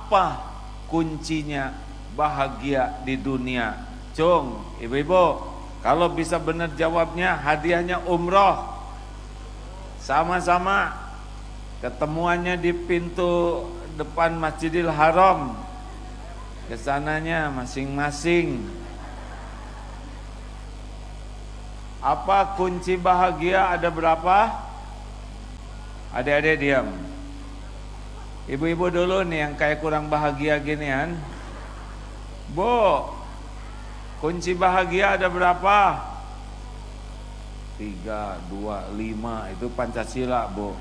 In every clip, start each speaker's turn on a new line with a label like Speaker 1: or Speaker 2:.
Speaker 1: Apa kuncinya bahagia di dunia? Cung, ibu-ibu, kalau bisa benar jawabnya, hadiahnya umroh. Sama-sama ketemuannya di pintu depan Masjidil Haram. Kesananya masing-masing. Apa kunci bahagia? Ada berapa? Adik-adik diam. Ibu-ibu dulu nih yang kayak kurang bahagia ginian. Bu, kunci bahagia ada berapa? 3, 2, 5. Itu Pancasila, Bu.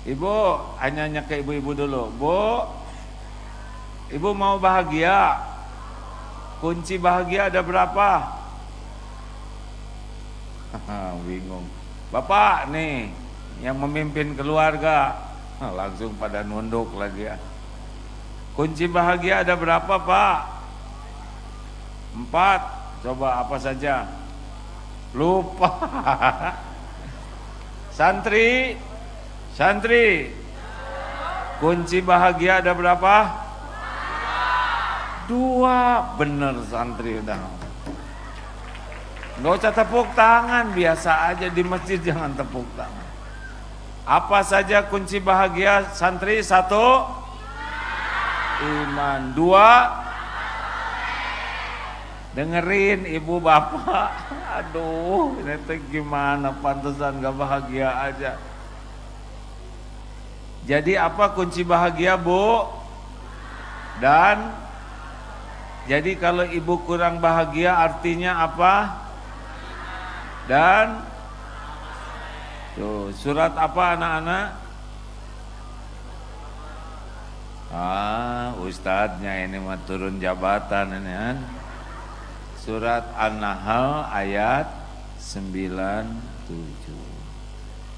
Speaker 1: Ibu, hanya ke ibu-ibu dulu. Bu, ibu mau bahagia? Kunci bahagia ada berapa? Bingung. Bapak nih yang memimpin keluarga, langsung pada nunduk lagi ya. Kunci bahagia ada berapa, Pak? 4. Coba apa saja? Lupa. Santri, kunci bahagia ada berapa? 2. Bener santri udah. Nggak usah tepuk tangan, biasa aja di masjid, jangan tepuk tangan. Apa saja kunci bahagia santri? 1, iman. 2, dengerin ibu bapak. Aduh, ini tuh gimana, pantesan gak bahagia aja. Jadi apa kunci bahagia, Bu? Dan jadi kalau ibu kurang bahagia artinya apa? Dan tuh, surat apa anak-anak? Ustadznya ini mah turun jabatan ini kan. Surat An-Nahl ayat 97.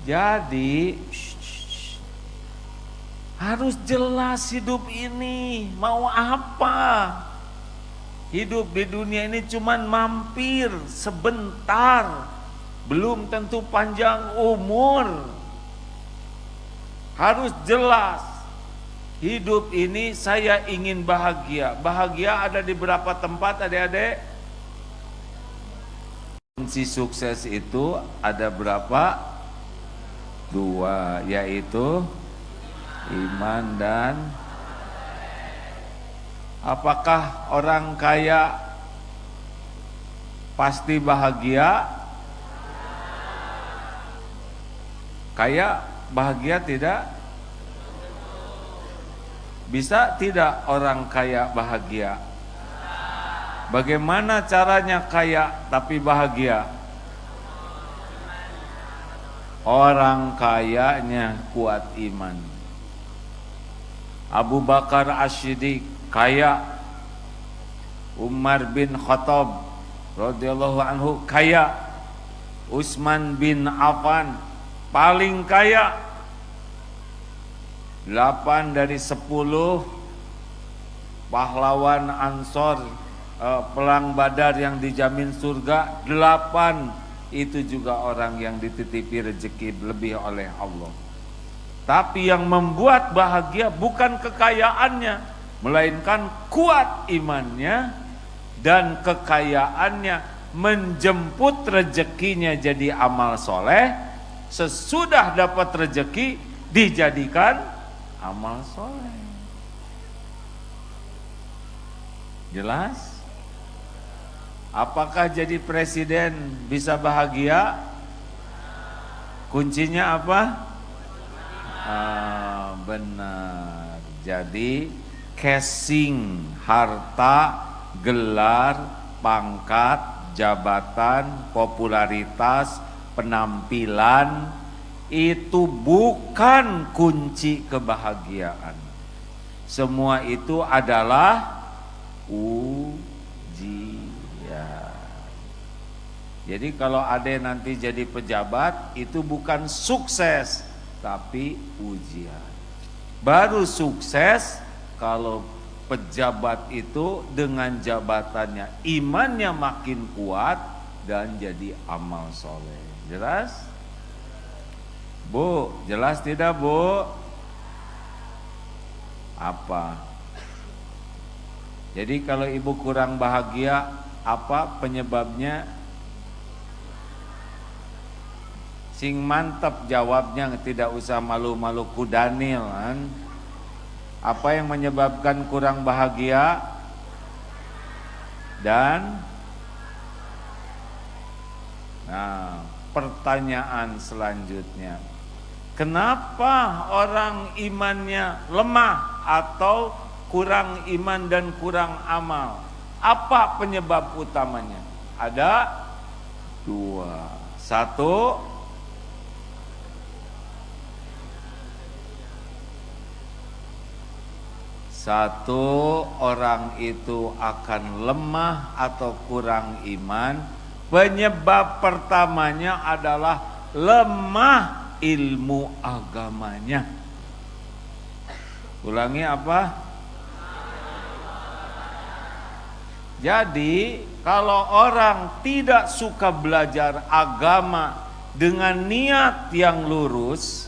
Speaker 1: Jadi harus jelas hidup ini mau apa. Hidup di dunia ini cuman mampir sebentar, belum tentu panjang umur. Harus jelas, hidup ini saya ingin bahagia. Bahagia ada di berapa tempat, adik-adik? Kunci sukses itu ada berapa? 2, yaitu iman dan. Apakah orang kaya pasti bahagia? Kaya bahagia tidak? Bisa tidak orang kaya bahagia? Bagaimana caranya kaya tapi bahagia? Orang kayanya kuat iman. Abu Bakar As-Siddiq kaya, Umar bin Khattab radhiyallahu anhu kaya, Utsman bin Affan paling kaya. 8 dari 10 pahlawan Ansor, pelang Badar yang dijamin surga, 8 itu juga orang yang dititipi rezeki lebih oleh Allah. Tapi yang membuat bahagia bukan kekayaannya, melainkan kuat imannya dan kekayaannya menjemput rezekinya jadi amal soleh. Sesudah dapat rezeki dijadikan amal soleh. Jelas? Apakah jadi presiden bisa bahagia? Kuncinya apa? Benar. Jadi casing, harta, gelar, pangkat, jabatan, popularitas, penampilan itu bukan kunci kebahagiaan. Semua itu adalah ujian. Jadi kalau ade nanti jadi pejabat, itu bukan sukses, tapi ujian. Baru sukses kalau pejabat itu dengan jabatannya imannya makin kuat dan jadi amal soleh. Jelas? Bu, jelas tidak Bu? Apa? Jadi kalau ibu kurang bahagia, apa penyebabnya? Sing mantap jawabnya, tidak usah malu-malu kudanil kan. Apa yang menyebabkan kurang bahagia? Dan nah, pertanyaan selanjutnya, kenapa orang imannya lemah atau kurang iman dan kurang amal? Apa penyebab utamanya? Ada dua. Satu, orang itu akan lemah atau kurang iman. Penyebab pertamanya adalah lemah ilmu agamanya. Ulangi apa? Jadi kalau orang tidak suka belajar agama dengan niat yang lurus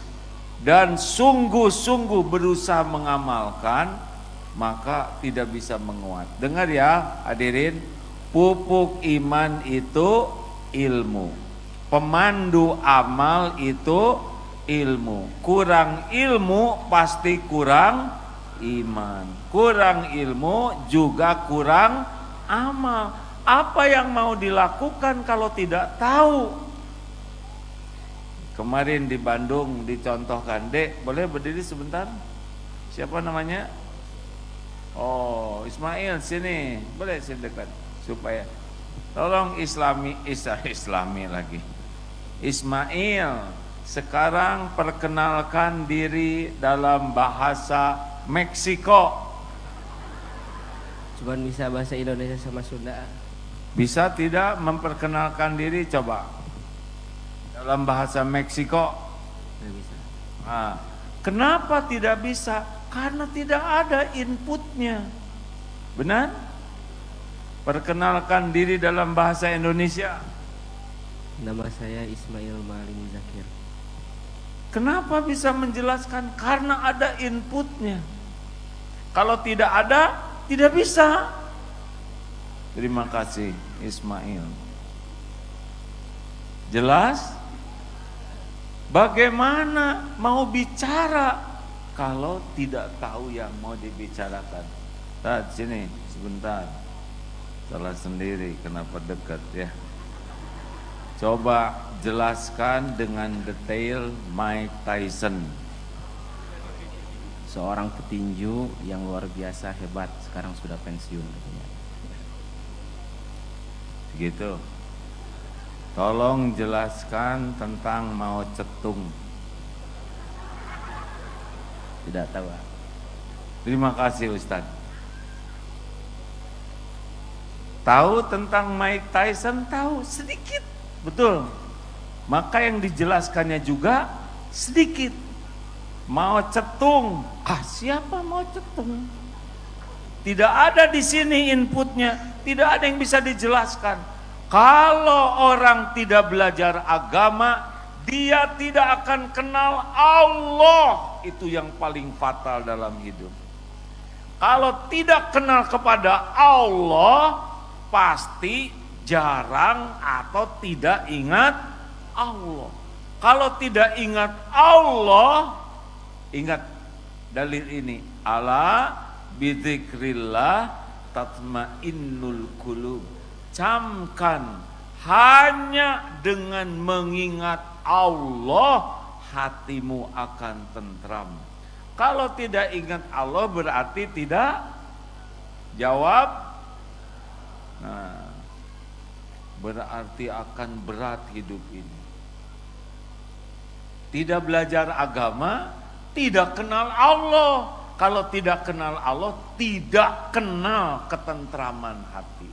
Speaker 1: dan sungguh-sungguh berusaha mengamalkan, maka tidak bisa menguat. Dengar ya hadirin, pupuk iman itu ilmu, pemandu amal itu ilmu. Kurang ilmu pasti kurang iman, kurang ilmu juga kurang amal. Apa yang mau dilakukan kalau tidak tahu? Kemarin di Bandung dicontohkan, Dek boleh berdiri sebentar? Siapa namanya? Oh, Ismail sini, boleh sini dekat supaya tolong islami lagi. Ismail, sekarang perkenalkan diri dalam bahasa Meksiko.
Speaker 2: Cuman bisa bahasa Indonesia sama Sunda.
Speaker 1: Bisa tidak memperkenalkan diri coba dalam bahasa Meksiko?
Speaker 2: Tidak bisa.
Speaker 1: Nah, kenapa tidak bisa? Karena tidak ada inputnya. Benar? Perkenalkan diri dalam bahasa Indonesia.
Speaker 2: Nama saya Ismail Maling Zakir.
Speaker 1: Kenapa bisa menjelaskan? Karena ada inputnya. Kalau tidak ada, tidak bisa. Terima kasih Ismail. Jelas? Bagaimana mau bicara kalau tidak tahu yang mau dibicarakan? Sini sebentar. Salah sendiri, kenapa dekat ya? Coba jelaskan dengan detail Mike Tyson.
Speaker 2: Seorang petinju yang luar biasa hebat, sekarang sudah pensiun katanya.
Speaker 1: Gitu. Tolong jelaskan tentang Mao Zedong.
Speaker 2: Tidak tahu.
Speaker 1: Terima kasih Ustadz. Tahu tentang Mike Tyson? Tahu sedikit, betul. Maka yang dijelaskannya juga sedikit. Mao Zedong, siapa Mao Zedong? Tidak ada di sini inputnya, tidak ada yang bisa dijelaskan. Kalau orang tidak belajar agama, dia tidak akan kenal Allah. Itu yang paling fatal dalam hidup. Kalau tidak kenal kepada Allah, pasti jarang atau tidak ingat Allah. Kalau tidak ingat Allah, ingat dalil ini, ala bidzikrillah tatmainnul qulub. Camkan, hanya dengan mengingat Allah hatimu akan tentram. Kalau tidak ingat Allah berarti tidak jawab. Nah, berarti akan berat hidup ini. Tidak belajar agama, tidak kenal Allah. Kalau tidak kenal Allah, tidak kenal ketentraman hati.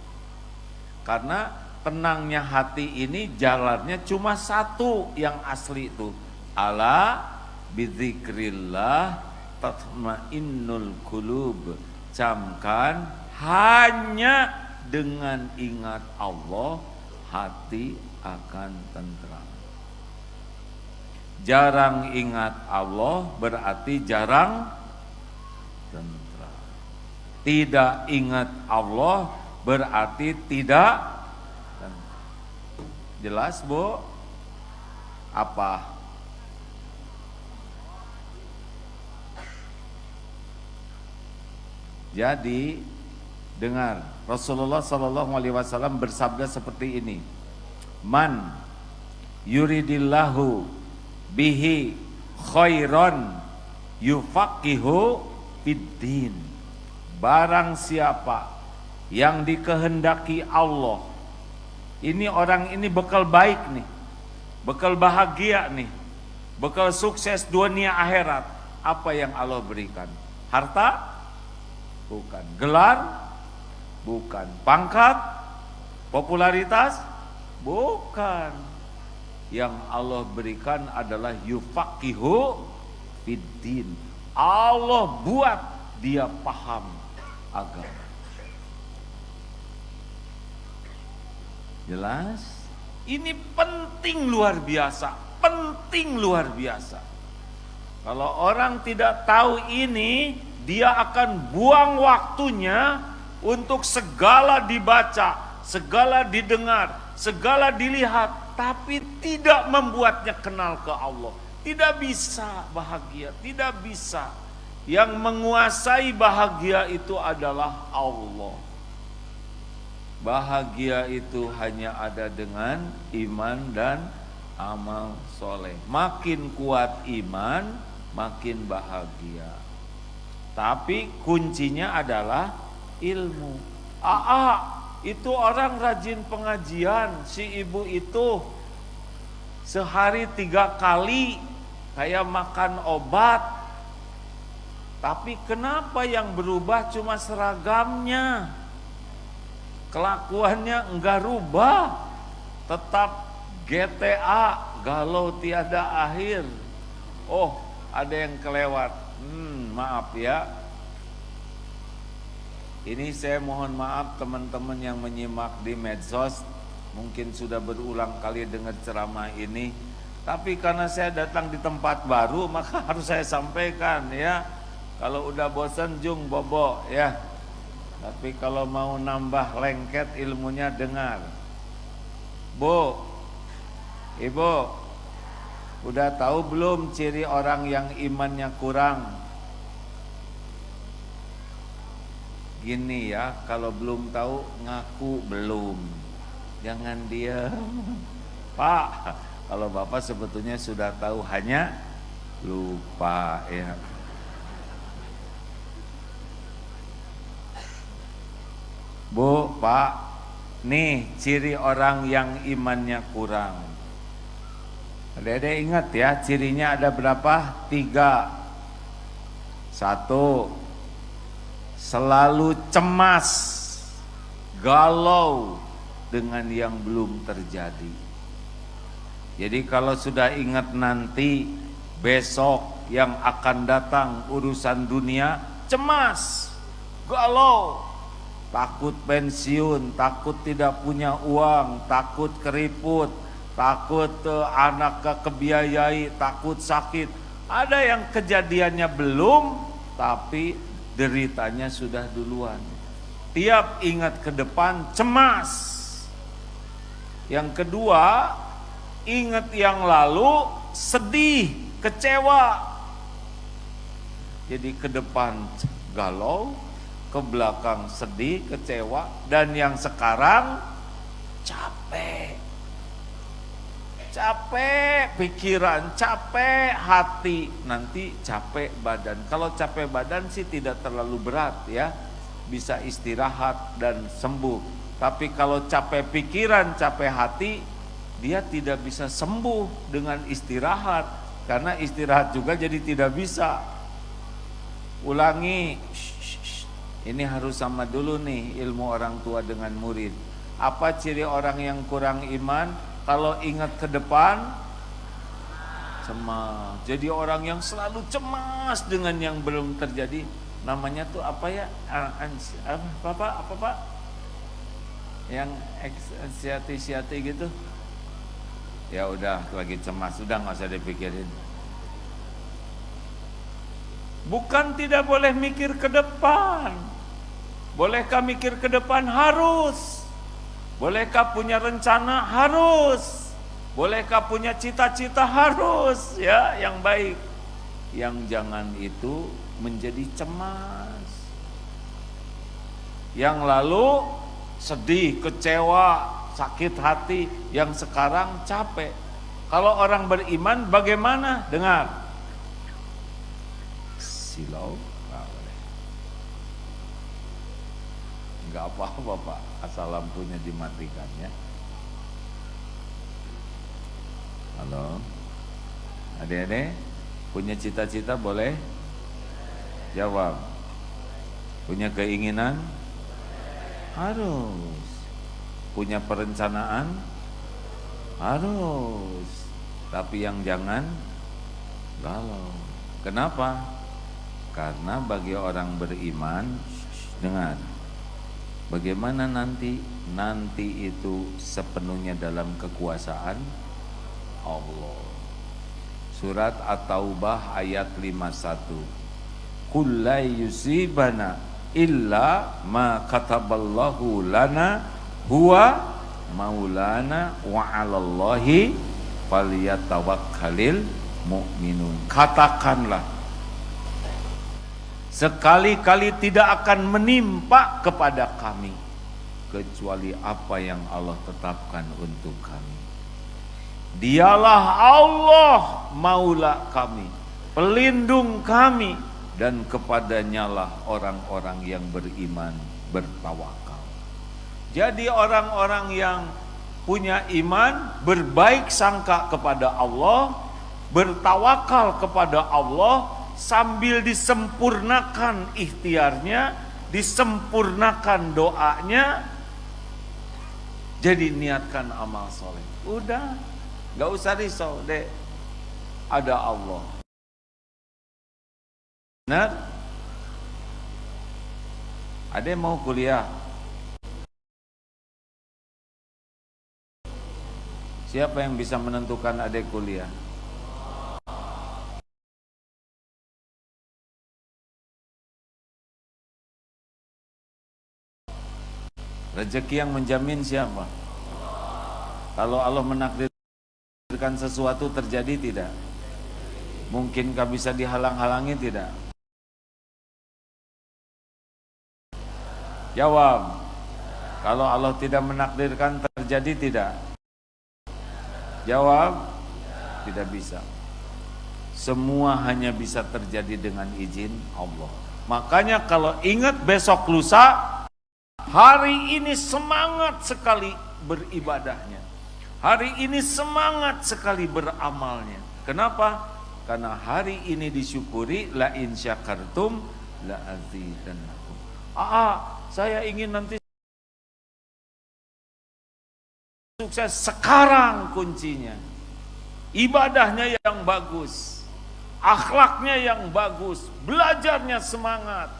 Speaker 1: Karena tenangnya hati ini jalannya cuma satu yang asli itu. Ala bidzikrillah tatmainnul qulub. Camkan, hanya dengan ingat Allah hati akan tentram. Jarang ingat Allah berarti jarang tentram. Tidak ingat Allah berarti tidak tentram. Jelas, Bu? Apa? Jadi dengar, Rasulullah Shallallahu Alaihi Wasallam bersabda seperti ini: Man yuridillahu bihi khairon yufaqihu fiddin. Barang siapa yang dikehendaki Allah, ini orang ini bekal baik nih, bekal bahagia nih, bekal sukses dunia akhirat. Apa yang Allah berikan? Harta? Bukan. Gelar? Bukan. Pangkat? Popularitas? Bukan. Yang Allah berikan adalah yufaqihu fiddin. Allah buat dia paham agama. Jelas? Ini penting luar biasa. Penting luar biasa. Kalau orang tidak tahu ini, dia akan buang waktunya untuk segala dibaca, segala didengar, segala dilihat, tapi tidak membuatnya kenal ke Allah. Tidak bisa bahagia, tidak bisa. Yang menguasai bahagia itu adalah Allah. Bahagia itu hanya ada dengan iman dan amal soleh. Makin kuat iman, makin bahagia. Tapi kuncinya adalah ilmu. Itu orang rajin pengajian. Si ibu itu sehari 3 kali kayak makan obat. Tapi kenapa yang berubah cuma seragamnya? Kelakuannya enggak rubah. Tetap GTA, galau tiada akhir. Oh, ada yang kelewat. Maaf ya. Ini saya mohon maaf teman-teman yang menyimak di medsos, mungkin sudah berulang kali dengar ceramah ini, tapi karena saya datang di tempat baru maka harus saya sampaikan ya. Kalau udah bosan jung bobo ya. Tapi kalau mau nambah lengket ilmunya dengar. Bu, Ibu, udah tahu belum ciri orang yang imannya kurang? Gini ya, kalau belum tahu ngaku belum. Jangan diam. Pak, kalau Bapak sebetulnya sudah tahu hanya lupa ya. Bu, Pak, nih ciri orang yang imannya kurang. Adek-adek ingat ya, cirinya ada berapa? 3. 1, selalu cemas, galau dengan yang belum terjadi. Jadi kalau sudah ingat nanti, besok yang akan datang urusan dunia, cemas, galau, takut pensiun, takut tidak punya uang, takut keriput, takut anak kebiayai, takut sakit. Ada yang kejadiannya belum, tapi deritanya sudah duluan. Tiap ingat ke depan cemas. Yang kedua, ingat yang lalu sedih, kecewa. Jadi ke depan galau, ke belakang sedih, kecewa, dan yang sekarang capek. Capek pikiran, capek hati, nanti capek badan. Kalau capek badan sih tidak terlalu berat ya, bisa istirahat dan sembuh. Tapi kalau capek pikiran, capek hati, dia tidak bisa sembuh dengan istirahat. Karena istirahat juga jadi tidak bisa. Ulangi, ini harus sama dulu nih ilmu orang tua dengan murid. Apa ciri orang yang kurang iman? Kalau ingat ke depan, cemas. Jadi orang yang selalu cemas dengan yang belum terjadi, namanya tuh apa ya? Apa Pak? Yang anxiety gitu. Ya udah lagi cemas, udah nggak usah dipikirin. Bukan tidak boleh mikir ke depan. Bolehkah mikir ke depan? Harus. Bolehkah punya rencana? Harus. Bolehkah punya cita-cita? Harus, ya, yang baik. Yang jangan itu menjadi cemas. Yang lalu sedih, kecewa, sakit hati, yang sekarang capek. Kalau orang beriman bagaimana? Dengar. Silau, nggak apa-apa Pak, asal lampunya dimatikan ya. Halo, adik-adik, punya cita-cita boleh? Jawab. Punya keinginan? Harus. Punya perencanaan? Harus. Tapi yang jangan galau. Kenapa? Karena bagi orang beriman, dengar, bagaimana nanti itu sepenuhnya dalam kekuasaan Allah. Surat At-Taubah ayat 51. Qul la yusibana illa ma kataballahu lana huwa maulana wa 'alallahi falyatawakkalul mu'minun. Katakanlah, sekali-kali tidak akan menimpa kepada kami kecuali apa yang Allah tetapkan untuk kami. Dialah Allah maula kami, pelindung kami, dan kepadanyalah orang-orang yang beriman bertawakal. Jadi orang-orang yang punya iman, berbaik sangka kepada Allah, bertawakal kepada Allah, sambil disempurnakan ikhtiarnya, disempurnakan doanya. Jadi niatkan amal soleh. Udah, gak usah risau dek, ada Allah. Benar? Ada yang mau kuliah? Siapa yang bisa menentukan adek kuliah? Rezeki yang menjamin siapa? Kalau Allah menakdirkan sesuatu terjadi tidak? Mungkinkah bisa dihalang-halangi tidak? Jawab. Kalau Allah tidak menakdirkan terjadi tidak? Jawab. Tidak bisa. Semua hanya bisa terjadi dengan izin Allah. Makanya kalau ingat besok lusa, hari ini semangat sekali beribadahnya. Hari ini semangat sekali beramalnya. Kenapa? Karena hari ini disyukuri, la in syakartum la azidannakum. Saya ingin nanti sukses. Sekarang kuncinya. Ibadahnya yang bagus, akhlaknya yang bagus, belajarnya semangat,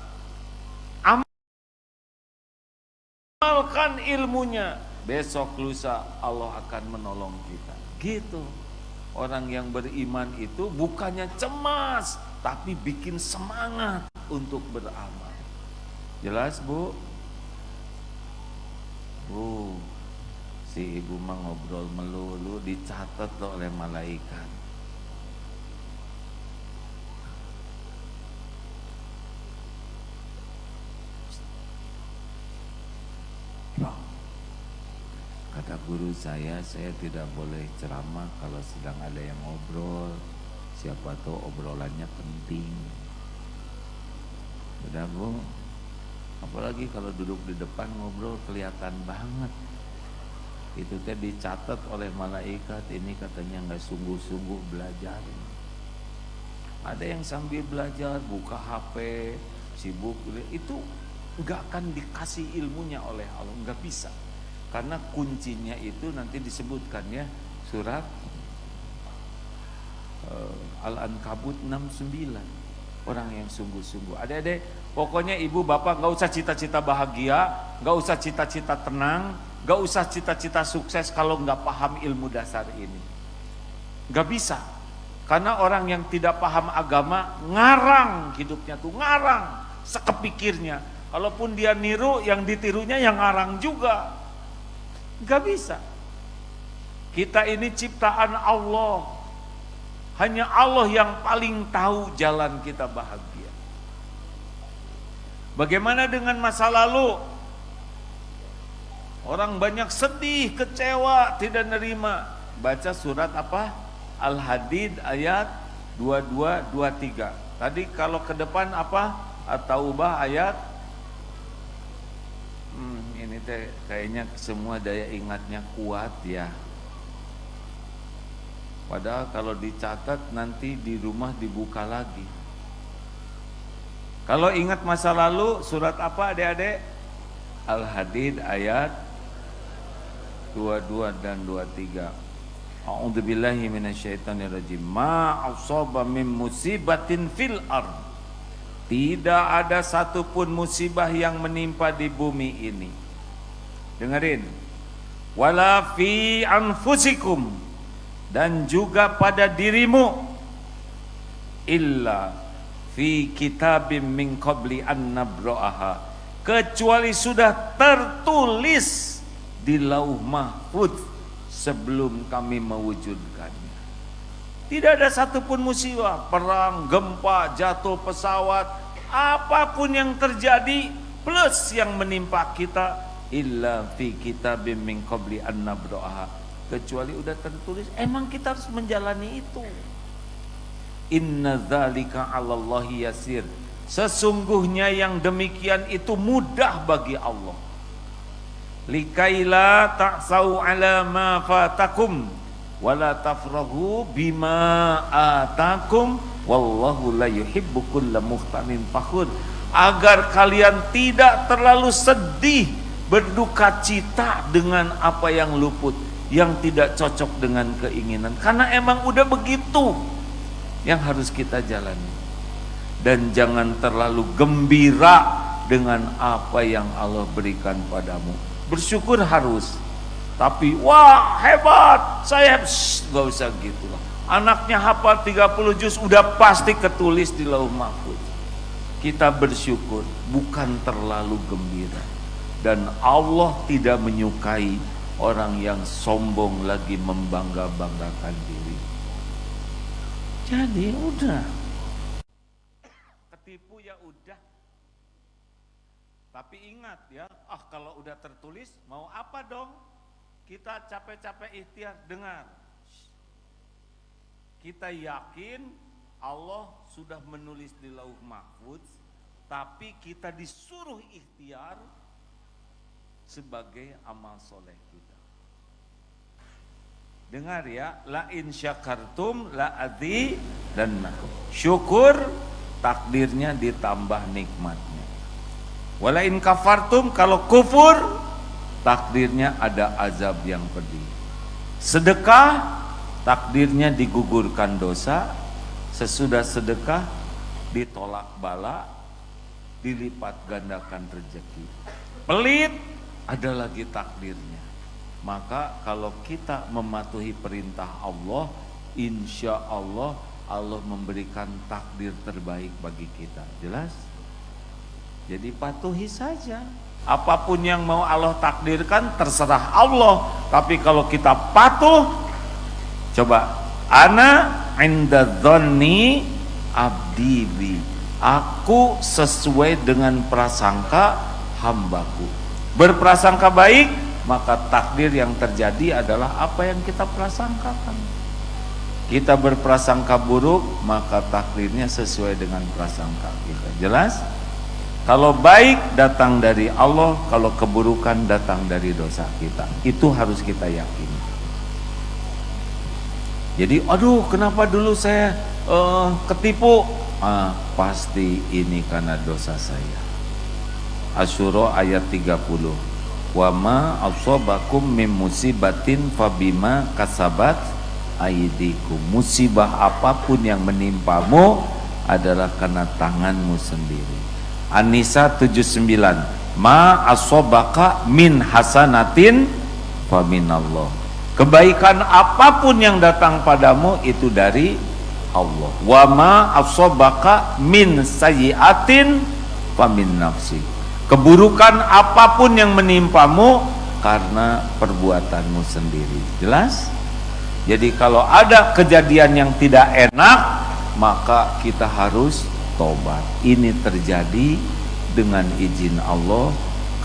Speaker 1: amalkan ilmunya. Besok lusa Allah akan menolong kita. Gitu. Orang yang beriman itu bukannya cemas, tapi bikin semangat untuk beramal. Jelas Bu? Bu, si ibu mah ngobrol melulu, dicatat loh oleh malaikat. Kata guru saya tidak boleh ceramah kalau sedang ada yang ngobrol. Siapa tahu obrolannya penting. Udah Bu, apalagi kalau duduk di depan ngobrol kelihatan banget. Itu teh dicatat oleh malaikat. Ini katanya nggak sungguh-sungguh belajar. Ada yang sambil belajar buka HP, sibuk, itu nggak akan dikasih ilmunya oleh Allah, nggak bisa. Karena kuncinya itu nanti disebutkan ya, surat Al-Ankabut 69. Orang yang sungguh-sungguh. Adik-adik, pokoknya ibu bapak gak usah cita-cita bahagia, gak usah cita-cita tenang, gak usah cita-cita sukses kalau gak paham ilmu dasar ini. Gak bisa. Karena orang yang tidak paham agama ngarang hidupnya tuh, ngarang sekepikirnya. Kalaupun dia niru, yang ditirunya yang ngarang juga. Gak bisa. Kita ini ciptaan Allah. Hanya Allah yang paling tahu jalan kita bahagia. Bagaimana dengan masa lalu? Orang banyak sedih, kecewa, tidak nerima. Baca surat apa? Al-Hadid ayat 22, 23. Tadi kalau ke depan apa? At-Taubah ayat ini teh kayaknya semua daya ingatnya kuat ya. Padahal kalau dicatat nanti di rumah dibuka lagi. Kalau ingat masa lalu, surat apa adik-adik? Al-Hadid ayat 22 dan 23. A'udzubillahi minasyaitonirrajim. Ma asaba min musibatin fil ard. Tidak ada satupun musibah yang menimpa di bumi ini. Dengerin. Wala fi anfusikum, dan juga pada dirimu, illa fi kitabim min qabli an nabra'aha, kecuali sudah tertulis di lauh mahfuz sebelum kami mewujudkannya. Tidak ada satupun musibah, perang, gempa, jatuh pesawat, apapun yang terjadi plus yang menimpa kita, illa fi kitabim min qabli an nabra'aha, kecuali udah tertulis. Emang kita harus menjalani itu. Inna dzalika 'alallahi yasir, sesungguhnya yang demikian itu mudah bagi Allah. Likaila ta'sau 'ala ma fatakum wala tafrahu bima atakum wallahu la yuhibbu kulla mukhtalin fakhur, agar kalian tidak terlalu sedih, berduka cita dengan apa yang luput, yang tidak cocok dengan keinginan, karena emang udah begitu yang harus kita jalani. Dan jangan terlalu gembira dengan apa yang Allah berikan padamu. Bersyukur harus, tapi wah hebat saya, gak usah gitu lah. Anaknya hafal 30 juz udah pasti ketulis di lauh mahfuz. Kita bersyukur, bukan terlalu gembira. Dan Allah tidak menyukai orang yang sombong lagi membangga-banggakan diri. Jadi udah, ketipu ya udah. Tapi ingat ya, kalau udah tertulis mau apa dong? Kita capek-capek ikhtiar. Dengar, kita yakin Allah sudah menulis di lauh mahfuz, tapi kita disuruh ikhtiar sebagai amal soleh kita. Dengar ya, la in syakartum la azidannakum. Syukur, takdirnya ditambah nikmatnya. Wala in kafartum, kalau kufur, takdirnya ada azab yang pedih. Sedekah, takdirnya digugurkan dosa. Sesudah sedekah ditolak bala, dilipat gandakan rezeki. Pelit, ada lagi takdirnya. Maka kalau kita mematuhi perintah Allah, insya Allah Allah memberikan takdir terbaik bagi kita. Jelas? Jadi patuhi saja. Apapun yang mau Allah takdirkan terserah Allah. Tapi kalau kita patuh, coba, ana inda dzanni abdi bi, aku sesuai dengan prasangka hambaku. Berprasangka baik, maka takdir yang terjadi adalah apa yang kita prasangkakan. Kita berprasangka buruk, maka takdirnya sesuai dengan prasangka kita. Jelas? Kalau baik datang dari Allah, kalau keburukan datang dari dosa kita. Itu harus kita yakini. Jadi, aduh kenapa dulu saya ketipu? Pasti ini karena dosa saya. Asyura ayat 30. Wa ma asabakum mim musibatin fabima kasabat aydikum. Musibah apapun yang menimpamu adalah karena tanganmu sendiri. An-Nisa 79. Ma asobaka min hasanatin fa minallah. Kebaikan apapun yang datang padamu itu dari Allah. Wa ma asobaka min sayyi'atin fa min nafsi. Keburukan apapun yang menimpamu karena perbuatanmu sendiri. Jelas? Jadi kalau ada kejadian yang tidak enak, maka kita harus tobat. Ini terjadi dengan izin Allah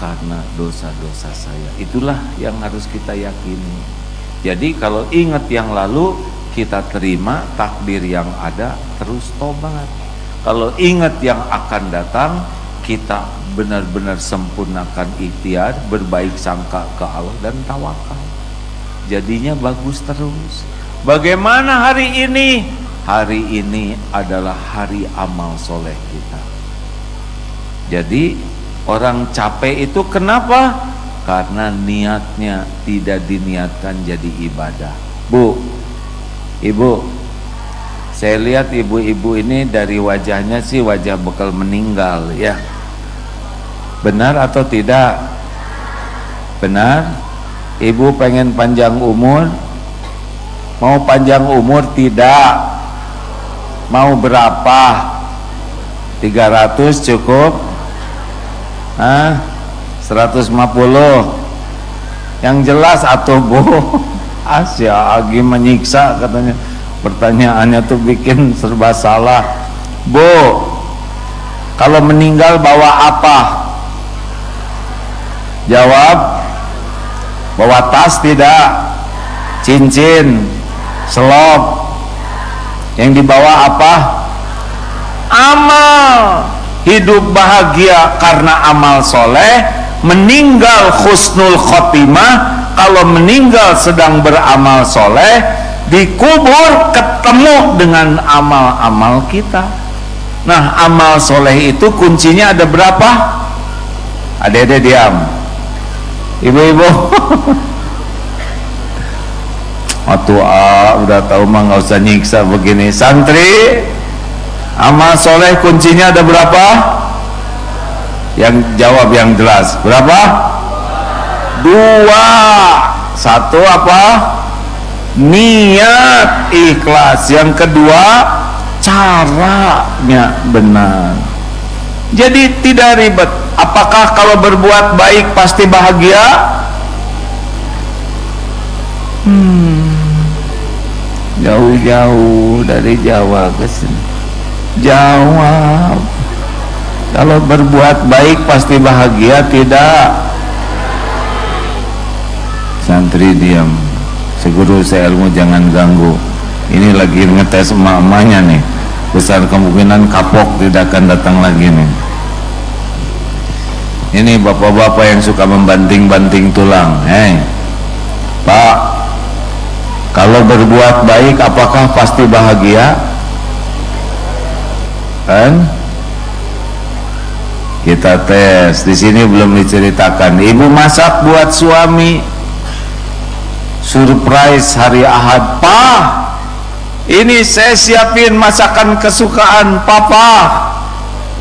Speaker 1: karena dosa-dosa saya. Itulah yang harus kita yakini. Jadi kalau ingat yang lalu, kita terima takdir yang ada, terus tobat. Kalau ingat yang akan datang, kita benar-benar sempurnakan ikhtiar, berbaik sangka ke Allah dan tawakal. Jadinya bagus terus. Bagaimana hari ini? Hari ini adalah hari amal soleh kita. Jadi orang capek itu kenapa? Karena niatnya tidak diniatkan jadi ibadah. Bu, ibu, saya lihat ibu-ibu ini dari wajahnya sih wajah bekal meninggal ya. Benar atau tidak? Benar? Ibu pengen panjang umur? Mau panjang umur tidak? Mau berapa? 300 cukup? 150? Yang jelas atuh Bu. Asya lagi menyiksa katanya. Pertanyaannya tuh bikin serba salah. Bu, kalau meninggal bawa apa? Jawab, bawa tas tidak? Cincin, selop. Yang dibawa apa? Amal. Hidup bahagia karena amal soleh, meninggal husnul khotimah. Kalau meninggal sedang beramal soleh, dikubur ketemu dengan amal-amal kita. Nah, amal soleh itu kuncinya ada berapa? Adek-adek diam. Ibu-ibu. Atuh udah tahu mah nggak usah nyiksa begini. Santri, amal soleh kuncinya ada berapa? Yang jawab yang jelas. Berapa? 2. 1 apa? Niat ikhlas. Yang kedua, caranya benar. Jadi tidak ribet. Apakah kalau berbuat baik pasti bahagia? Jauh-jauh dari Jawa ke sini. Jawab. Kalau berbuat baik pasti bahagia? Tidak. Santri diam. Seguru seilmu jangan ganggu. Ini lagi ngetes emak-emaknya nih. Besar kemungkinan kapok tidak akan datang lagi nih. Ini bapak-bapak yang suka membanting-banting tulang. Pak, kalau berbuat baik apakah pasti bahagia? Kan? Kita tes. Di sini belum diceritakan. Ibu masak buat suami. Surprise hari Ahad. Pak, ini saya siapin masakan kesukaan Papa.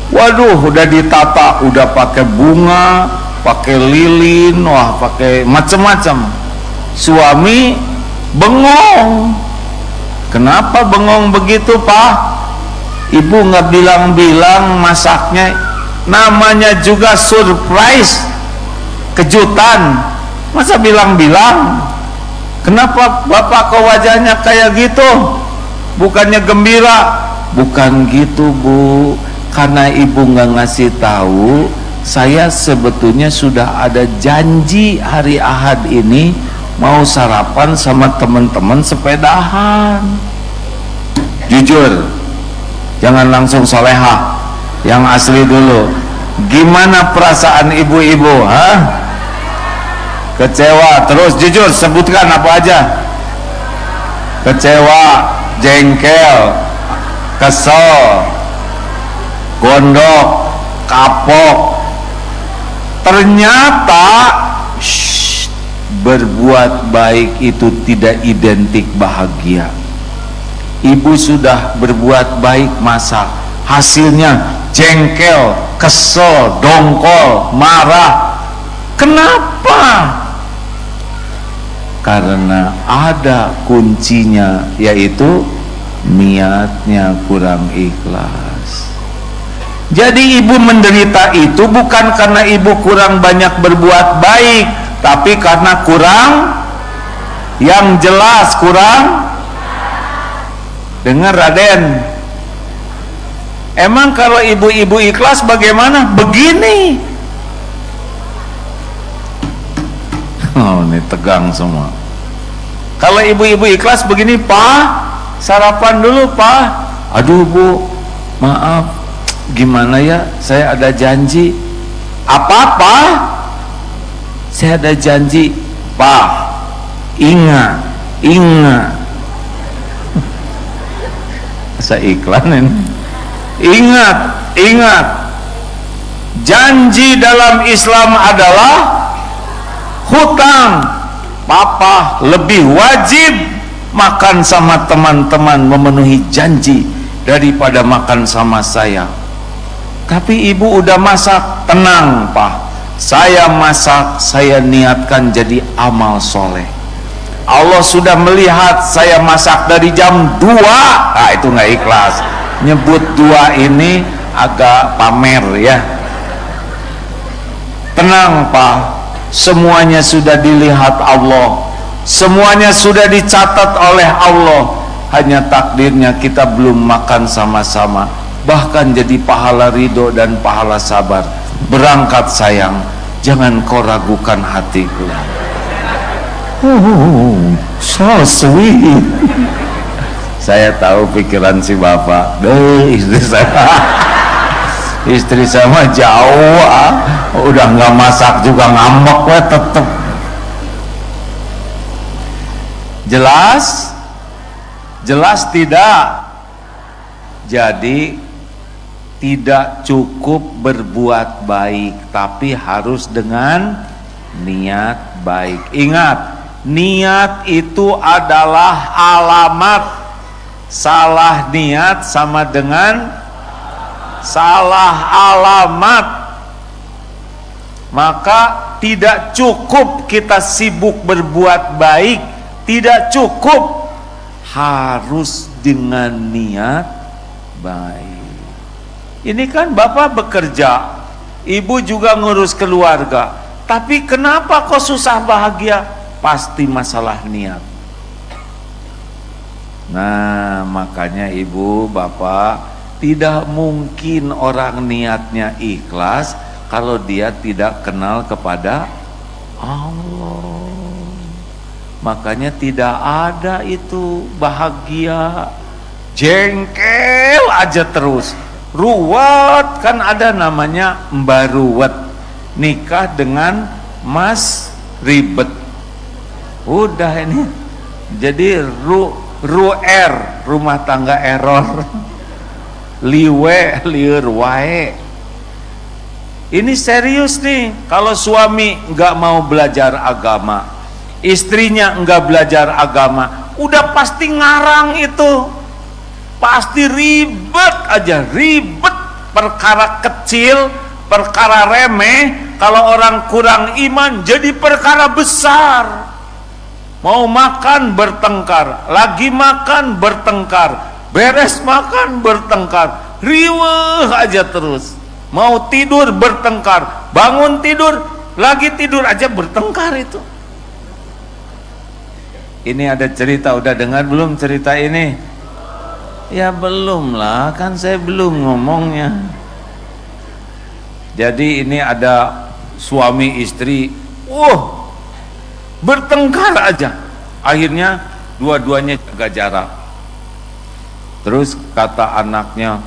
Speaker 1: Waduh, udah ditata, udah pakai bunga, pakai lilin, wah pakai macam-macam. Suami bengong. Kenapa bengong begitu, Pak? Ibu nggak bilang-bilang masaknya. Namanya juga surprise, kejutan. Masa bilang-bilang? Kenapa Bapak kok wajahnya kayak gitu? Bukannya gembira? Bukan gitu, Bu. Karena ibu nggak ngasih tahu, saya sebetulnya sudah ada janji hari Ahad ini mau sarapan sama teman-teman sepedahan. Jujur, jangan langsung solehah, yang asli dulu. Gimana perasaan ibu-ibu? Kecewa. Terus jujur, sebutkan apa aja. Kecewa, jengkel, kesel, gondok, kapok. Ternyata berbuat baik itu tidak identik bahagia. Ibu sudah berbuat baik, masak, hasilnya jengkel, kesel, dongkol, marah. Kenapa? Karena ada kuncinya, yaitu niatnya kurang ikhlas. Jadi ibu menderita itu bukan karena ibu kurang banyak berbuat baik, tapi karena kurang, yang jelas kurang. Dengar Raden, emang kalau ibu-ibu ikhlas bagaimana? Begini. Oh, ini tegang semua. Kalau ibu-ibu ikhlas begini, Pak, sarapan dulu, Pak. Aduh, Bu, maaf, gimana ya, saya ada janji. Apa-apa? Saya ada janji, Pak. Ingat. Saya iklanin. Ingat. Janji dalam Islam adalah hutang. Papa lebih wajib makan sama teman-teman, memenuhi janji, daripada makan sama saya. Tapi ibu udah masak, tenang Pak, saya masak, saya niatkan jadi amal soleh. Allah sudah melihat saya masak dari jam 2. Nah, itu nggak ikhlas. Nyebut 2 ini agak pamer ya. Tenang Pak, semuanya sudah dilihat Allah, semuanya sudah dicatat oleh Allah. Hanya takdirnya kita belum makan sama-sama, bahkan jadi pahala ridho dan pahala sabar. Berangkat sayang, jangan kau ragukan hatiku. So sweet. Saya tahu pikiran si bapak. Istri saya mah jauh, udah nggak masak juga ngambek weh tetep. Jelas tidak. Jadi tidak cukup berbuat baik, tapi harus dengan niat baik. Ingat, niat itu adalah alamat. Salah niat sama dengan salah alamat. Maka tidak cukup kita sibuk berbuat baik, tidak cukup, harus dengan niat baik. Ini kan bapak bekerja, ibu juga ngurus keluarga, tapi kenapa kok susah bahagia? Pasti masalah niat. Nah, makanya ibu, bapak, tidak mungkin orang niatnya ikhlas kalau dia tidak kenal kepada Allah. Makanya tidak ada itu bahagia, jengkel aja terus. Ruwet, kan ada namanya Mbak Ruwet, nikah dengan Mas Ribet. Udah ini jadi ruer, rumah tangga error. Liwe, liur wae. Ini serius nih. Kalau suami nggak mau belajar agama, istrinya nggak belajar agama, udah pasti ngarang itu. Pasti ribet aja, ribet. Perkara kecil, perkara remeh, kalau orang kurang iman jadi perkara besar. Mau makan bertengkar, lagi makan bertengkar, beres makan bertengkar, riweuh aja terus. Mau tidur bertengkar, bangun tidur, lagi tidur aja bertengkar itu. Ini ada cerita, udah dengar belum cerita ini? Ya belum lah, kan saya belum ngomongnya. Jadi ini ada suami istri, bertengkar aja. Akhirnya dua-duanya jaga jarak. Terus kata anaknya,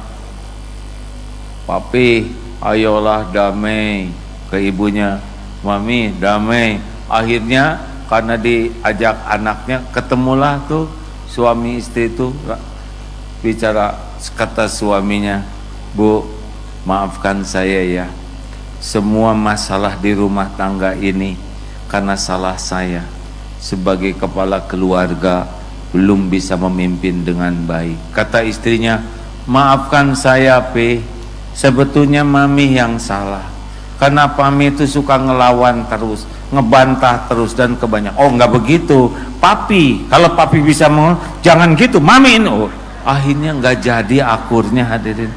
Speaker 1: papi ayolah damai, ke ibunya, mami damai. Akhirnya karena diajak anaknya, ketemulah tuh suami istri itu bicara. Kata suaminya, Bu, maafkan saya ya, semua masalah di rumah tangga ini karena salah saya. Sebagai kepala keluarga belum bisa memimpin dengan baik. Kata istrinya, maafkan saya P, sebetulnya mami yang salah. Karena mami itu suka ngelawan terus, ngebantah terus dan kebanyakan. Oh enggak begitu papi, kalau papi bisa jangan gitu mami ini. Akhirnya nggak jadi akurnya hadirin.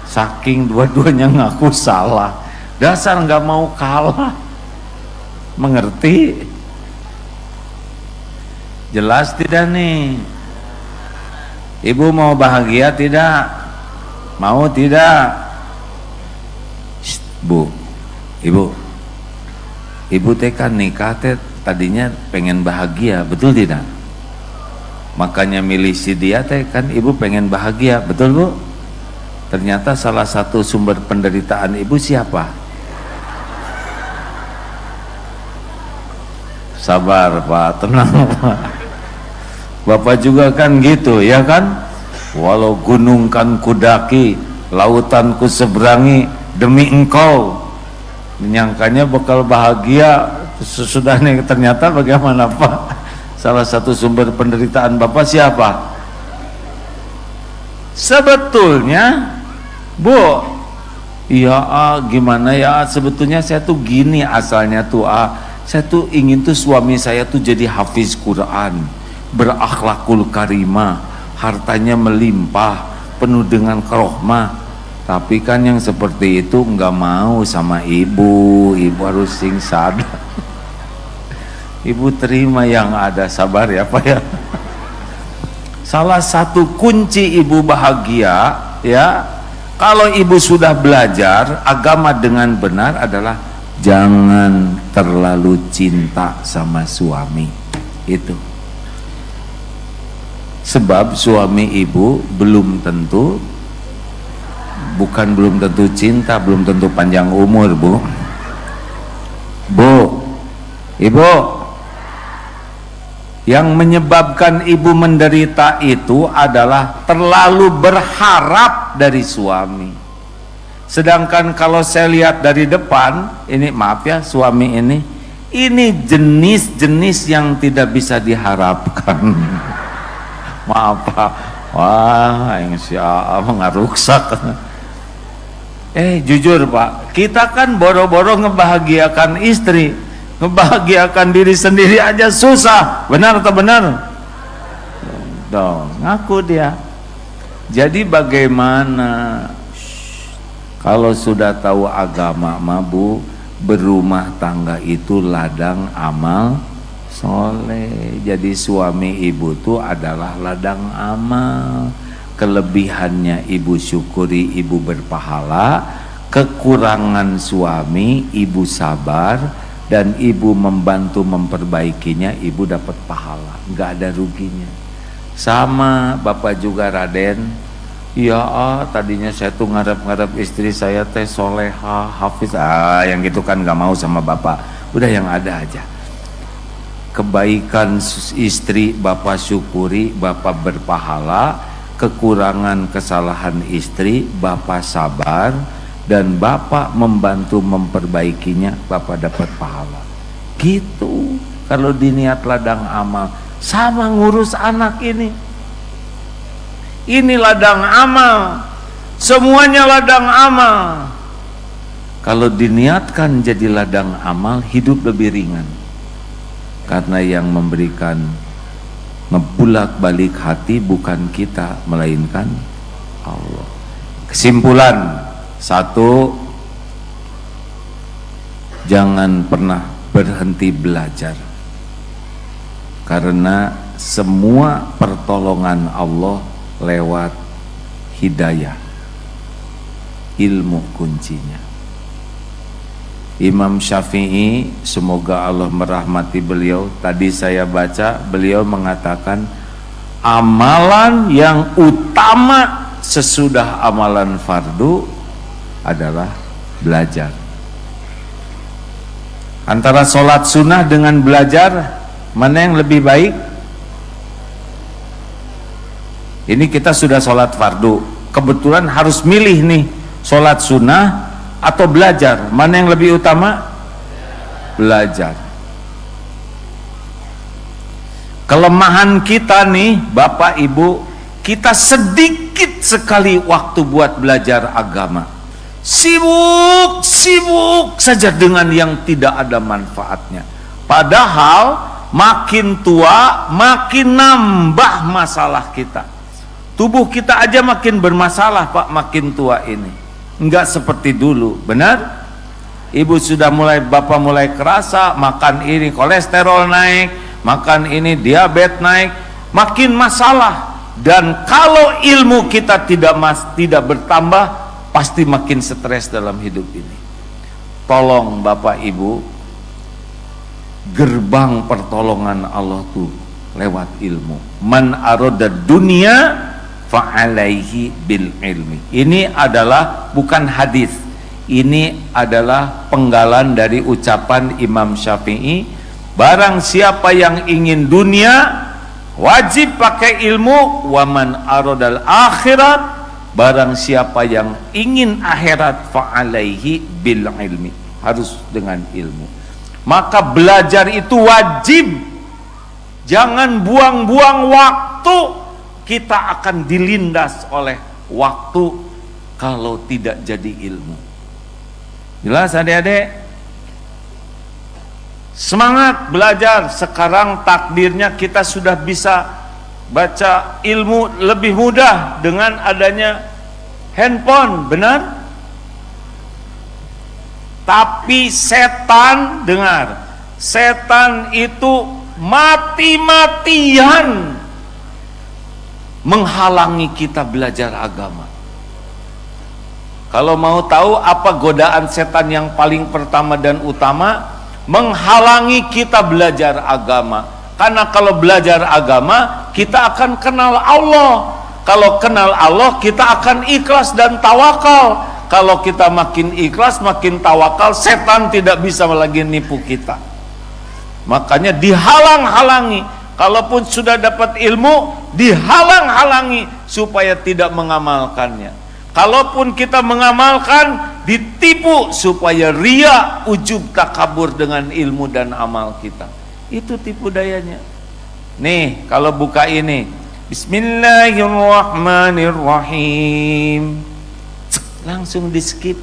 Speaker 1: Saking dua-duanya ngaku salah. Dasar nggak mau kalah. Mengerti? Jelas tidak nih? Ibu mau bahagia tidak? Mau tidak? Shh, Bu, Ibu teh kan nikah teh tadinya pengen bahagia, betul tidak? Makanya milih si dia teh kan ibu pengen bahagia, betul Bu? Ternyata salah satu sumber penderitaan ibu siapa? Sabar Pak, tenang Pak. Bapak juga kan gitu ya kan? Walau gunung kan kudaki, lautan ku seberangi demi engkau. Menyangkanya bakal bahagia, sesudahnya ternyata bagaimana Pak? Salah satu sumber penderitaan Bapak siapa? Sebetulnya Bu, iya gimana ya, sebetulnya saya tuh gini asalnya tuh saya tuh ingin tuh suami saya tuh jadi hafiz Quran, berakhlakul karimah, hartanya melimpah, penuh dengan karohmah. Tapi kan yang seperti itu nggak mau sama ibu harus sing sadar. Ibu terima yang ada, sabar ya Pak ya. Salah satu kunci ibu bahagia ya, kalau ibu sudah belajar agama dengan benar adalah jangan terlalu cinta sama suami. Itu sebab suami ibu belum tentu, bukan belum tentu cinta, belum tentu panjang umur Bu. Ibu, yang menyebabkan ibu menderita itu adalah terlalu berharap dari suami. Sedangkan kalau saya lihat dari depan, ini maaf ya, suami ini jenis-jenis yang tidak bisa diharapkan. Maaf Pak, wah yang siapa ngaruksak. Jujur Pak, kita kan boro-boro ngebahagiakan istri, ngebahagiakan diri sendiri aja susah, benar atau benar? Dong, ngaku dia. Jadi bagaimana kalau sudah tahu agama Bu, berumah tangga itu ladang amal soleh. Jadi suami ibu tuh adalah ladang amal. Kelebihannya ibu syukuri, ibu berpahala. Kekurangan suami ibu sabar, dan ibu membantu memperbaikinya, ibu dapat pahala, nggak ada ruginya. Sama Bapak juga Raden, ya tadinya saya tuh ngarep-ngarep istri saya teh soleha, hafiz, yang gitu kan nggak mau sama Bapak, udah yang ada aja. Kebaikan istri Bapak syukuri, Bapak berpahala. Kekurangan kesalahan istri Bapak sabar, dan Bapak membantu memperbaikinya, Bapak dapat pahala. Gitu kalau diniat ladang amal. Sama ngurus anak ini ladang amal, semuanya ladang amal. Kalau diniatkan jadi ladang amal, hidup lebih ringan, karena yang memberikan ngebulak-balik hati bukan kita, melainkan Allah. Kesimpulan, satu, jangan pernah berhenti belajar, karena semua pertolongan Allah lewat hidayah, ilmu kuncinya. Imam Syafi'i, semoga Allah merahmati beliau, tadi saya baca beliau mengatakan amalan yang utama sesudah amalan fardu adalah belajar. Antara sholat sunnah dengan belajar, mana yang lebih baik? Ini kita sudah sholat fardu, kebetulan harus milih nih, sholat sunnah atau belajar, mana yang lebih utama? Belajar. Kelemahan kita nih Bapak Ibu, kita sedikit sekali waktu buat belajar agama, sibuk saja dengan yang tidak ada manfaatnya. Padahal makin tua makin nambah masalah kita. Tubuh kita aja makin bermasalah Pak, makin tua ini. Enggak seperti dulu, benar? Ibu sudah mulai, bapak mulai kerasa, makan ini kolesterol naik, makan ini diabetes naik, makin masalah. Dan kalau ilmu kita tidak bertambah, pasti makin stres dalam hidup ini. Tolong Bapak Ibu, gerbang pertolongan Allah tuh lewat ilmu. Man aroda dunia fa'alaihi bil ilmi. Ini adalah bukan hadis, ini adalah penggalan dari ucapan Imam Syafi'i. Barang siapa yang ingin dunia, wajib pakai ilmu. Waman arodal akhirat, barang siapa yang ingin akhirat, fa'alaihi bil ilmi, harus dengan ilmu. Maka belajar itu wajib. Jangan buang-buang waktu. Kita akan dilindas oleh waktu kalau tidak jadi ilmu. Jelas adik-adik? Semangat belajar. Sekarang takdirnya kita sudah bisa baca ilmu lebih mudah dengan adanya handphone, benar? Tapi setan, dengar, setan itu mati-matian menghalangi kita belajar agama. Kalau mau tahu apa godaan setan yang paling pertama dan utama, menghalangi kita belajar agama. Karena kalau belajar agama, kita akan kenal Allah. Kalau kenal Allah, kita akan ikhlas dan tawakal. Kalau kita makin ikhlas, makin tawakal, setan tidak bisa lagi nipu kita. Makanya dihalang-halangi. Kalaupun sudah dapat ilmu, dihalang-halangi supaya tidak mengamalkannya. Kalaupun kita mengamalkan, ditipu supaya ria, ujub, takabur dengan ilmu dan amal kita. Itu tipu dayanya. Nih, kalau buka ini, Bismillahirrahmanirrahim, langsung di skip.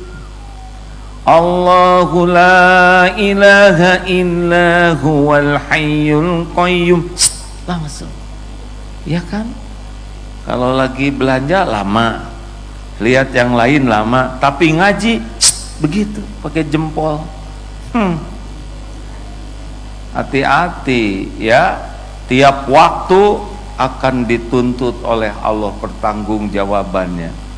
Speaker 1: Allahu la ilaha illa huwal hayyul qayyum, langsung. Ya kan? Kalau lagi belanja lama, lihat yang lain lama, tapi ngaji begitu, pakai jempol. Hati-hati ya, tiap waktu akan dituntut oleh Allah pertanggungjawabannya.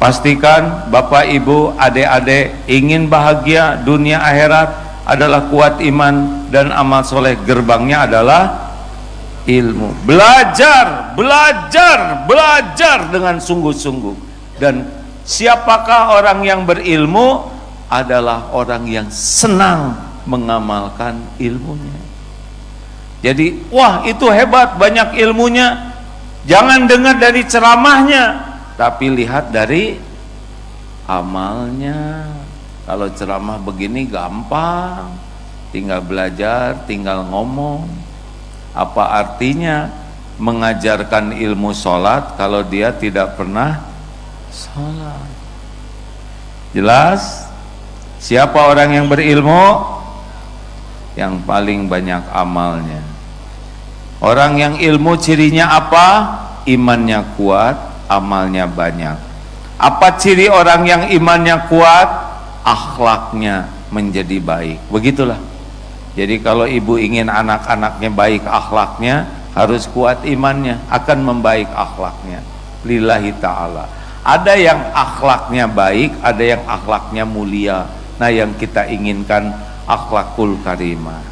Speaker 1: Pastikan Bapak Ibu, adik-adik ingin bahagia dunia akhirat adalah kuat iman dan amal soleh. Gerbangnya adalah ilmu. Belajar, belajar, belajar dengan sungguh-sungguh. Dan siapakah orang yang berilmu? Adalah orang yang senang mengamalkan ilmunya. Jadi, wah itu hebat, banyak ilmunya. Jangan dengar dari ceramahnya, tapi lihat dari amalnya. Kalau ceramah begini gampang, tinggal belajar, tinggal ngomong. Apa artinya mengajarkan ilmu sholat kalau dia tidak pernah sholat? Jelas? Siapa orang yang berilmu? Yang paling banyak amalnya. Orang yang ilmu cirinya apa? Imannya kuat, amalnya banyak. Apa ciri orang yang imannya kuat? Akhlaknya menjadi baik. Begitulah. Jadi kalau ibu ingin anak-anaknya baik akhlaknya, harus kuat imannya, akan membaik akhlaknya. Lillahi ta'ala. Ada yang akhlaknya baik, ada yang akhlaknya mulia. Nah yang kita inginkan akhlakul karimah.